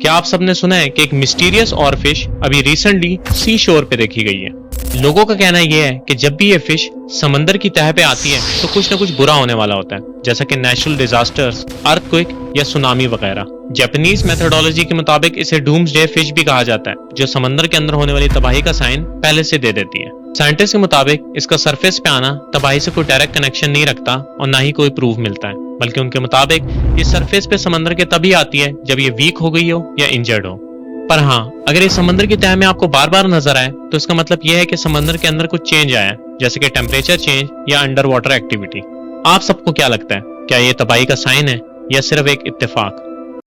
क्या आप सबने सुना है कि एक मिस्टीरियस और फिश अभी रिसेंटली सी शोर पे देखी गई है। लोगों का कहना यह है कि जब भी ये फिश समंदर की तह पे आती है तो कुछ ना कुछ बुरा होने वाला होता है, जैसा कि नेचुरल डिजास्टर्स, अर्थक्वेक या सुनामी वगैरह। जापानीज मेथोडोलॉजी के मुताबिक इसे डूम्सडे फिश भी कहा जाता है, जो समंदर के अंदर होने वाली तबाही का साइन पहले से दे देती है। साइंटिस्ट के मुताबिक इसका सरफेस पे आना तबाही से कोई डायरेक्ट कनेक्शन नहीं रखता और ना ही कोई प्रूफ मिलता है, बल्कि उनके मुताबिक ये सरफेस पे समंदर के तभी आती है जब ये वीक हो गई हो या इंजर्ड हो। पर हाँ, अगर ये समंदर की तह में आपको बार बार नजर आए तो इसका मतलब यह है कि समंदर के अंदर कुछ चेंज आया है, जैसे कि टेम्परेचर चेंज या अंडर वाटर एक्टिविटी। आप सबको क्या लगता है, क्या ये तबाही का साइन है या सिर्फ एक इत्तेफाक?